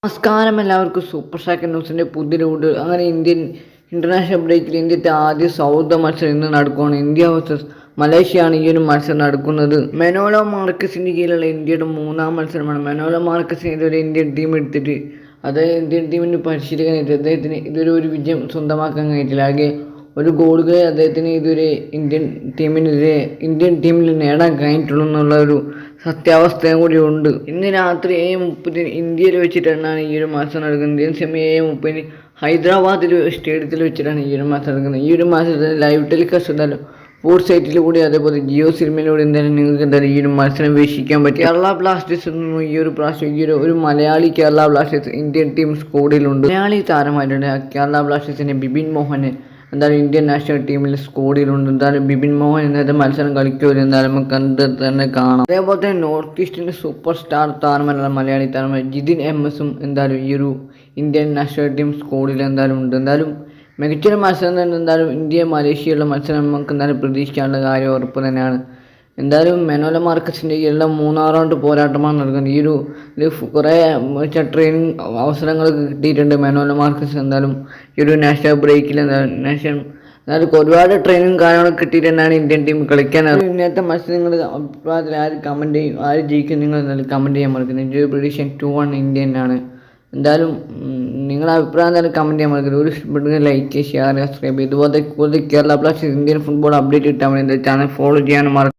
നമസ്കാരം എല്ലാവർക്കും super star ന്യൂസിൻ്റെ പുതിയ അങ്ങനെ ഇന്റർനാഷണൽ ബ്രേക്കിൽ ഇന്ത്യത്തെ ആദ്യ സൗഹൃദ മത്സരം ഇന്ന് നടക്കുകയാണ്. ഇന്ത്യ വേഴ്സസ് മലേഷ്യയാണ് ഈ ഒരു മത്സരം നടക്കുന്നത്. മെനോലോ മാർക്കസിൻ്റെ കീഴിലുള്ള ഇന്ത്യയുടെ മൂന്നാം മത്സരമാണ്. മെനോലോ മാർക്കസിന് ഇതൊരു ഇന്ത്യൻ ടീം എടുത്തിട്ട് ഇന്ത്യൻ ടീമിന് പരിശീലകനായിട്ട് അദ്ദേഹത്തിന് ഇതൊരു വിജയം സ്വന്തമാക്കാൻ കഴിഞ്ഞിട്ടില്ല. ആകെ ഒരു ഗോളുകളെ അദ്ദേഹത്തിന് ഇതുവരെ ഇന്ത്യൻ ടീമിൽ നേടാൻ കഴിഞ്ഞിട്ടുള്ളൂ എന്നുള്ള ഒരു സത്യാവസ്ഥയും കൂടി ഉണ്ട്. ഇന്ന് രാത്രി 7:30 ഇന്ത്യയിൽ വെച്ചിട്ടാണ് ഈ ഒരു മത്സരം നടക്കുന്നത്. ഇന്ത്യൻ സമയം 7:30 ഹൈദരാബാദിൽ സ്റ്റേഡിയത്തിൽ വെച്ചിട്ടാണ് ഈ ഒരു മത്സരം നടക്കുന്നത്. ഈ ഒരു മത്സരത്തിൽ ലൈവ് ടെലികാസ്റ്റ് എന്തായാലും സ്പോർട്സ് സൈറ്റിലൂടെ അതേപോലെ ജിയോ സിനിമയിലൂടെ എന്തായാലും നിങ്ങൾക്ക് ഈ ഒരു മത്സരം വീക്ഷിക്കാൻ പറ്റും. കേരള ബ്ലാസ്റ്റേഴ്സ് ഈ ഒരു പ്രാവശ്യം ഒരു Malayali Kerala Blasters Indian team സ്ക്വാഡിലുണ്ട്. മലയാളി താരമായിട്ടുണ്ട് കേരള ബ്ലാസ്റ്റേഴ്സിന്റെ ബിപിൻ മോഹൻ എന്തായാലും ഇന്ത്യൻ നാഷണൽ ടീമിൽ സ്ക്വാഡിലുണ്ട്. എന്തായാലും ബിപിൻ മോഹൻ ഇന്നത്തെ മത്സരം കളിക്കുമല്ലോ, എന്തായാലും നമുക്ക് കണ്ട് തന്നെ കാണാം. അതേപോലെ തന്നെ നോർത്ത് ഈസ്റ്റിൻ്റെ സൂപ്പർ സ്റ്റാർ താരമല്ല മലയാളി താരമായ ജിതിൻ എംഎസും എന്തായാലും ഈ ഒരു ഇന്ത്യൻ നാഷണൽ ടീം സ്ക്വാഡിൽ എന്തായാലും ഉണ്ട്. എന്തായാലും മികച്ചൊരു മത്സരം തന്നെ. എന്തായാലും ഇന്ത്യ മലേഷ്യയുള്ള മത്സരം നമുക്ക് എന്തായാലും പ്രതീക്ഷിക്കാനുള്ള കാര്യം ഉറപ്പ് തന്നെയാണ്. എന്തായാലും മെനോലോ മാർക്കസിൻ്റെ എല്ലാം 3-6 റൗണ്ട് പോരാട്ടമാണ് നടക്കുന്നത്. ഇത് കുറേ ട്രെയിനിങ് അവസരങ്ങൾ കിട്ടിയിട്ടുണ്ട് മെനോലോ മാർക്കസ്. എന്തായാലും ഈ ഒരു നാഷണൽ ബ്രേക്കിൽ എന്നാലും ഒരുപാട് ട്രെയിനിങ് കാര്യങ്ങളൊക്കെ കിട്ടിയിട്ടുണ്ടാണ് ഇന്ത്യൻ ടീം കളിക്കാൻ. ഇന്നത്തെ മത്സരം നിങ്ങളുടെ അഭിപ്രായത്തിൽ ആര് കമൻറ്റ് ചെയ്യും, ആര് ജയിക്കും, നിങ്ങൾ എന്തായാലും കമൻറ്റ് ചെയ്യാൻ മറക്കുന്നത്. ഇന്ത്യ പ്രഡിക്ഷൻ 2-1 ഇന്ത്യൻ ആണ്. എന്തായാലും നിങ്ങളുടെ അഭിപ്രായം എന്തായാലും കമൻറ്റ് ചെയ്യാൻ മറക്കരുത്. ഒരു ഇഷ്ടപ്പെട്ടെങ്കിൽ ലൈക്ക്, ഷെയർ, സബ്സ്ക്രൈബ്. ഇതുപോലത്തെ Kerala Blasters Indian football update കിട്ടാൻ വേണ്ടി ചാനൽ ഫോളോ ചെയ്യാനും മറക്കരുത്.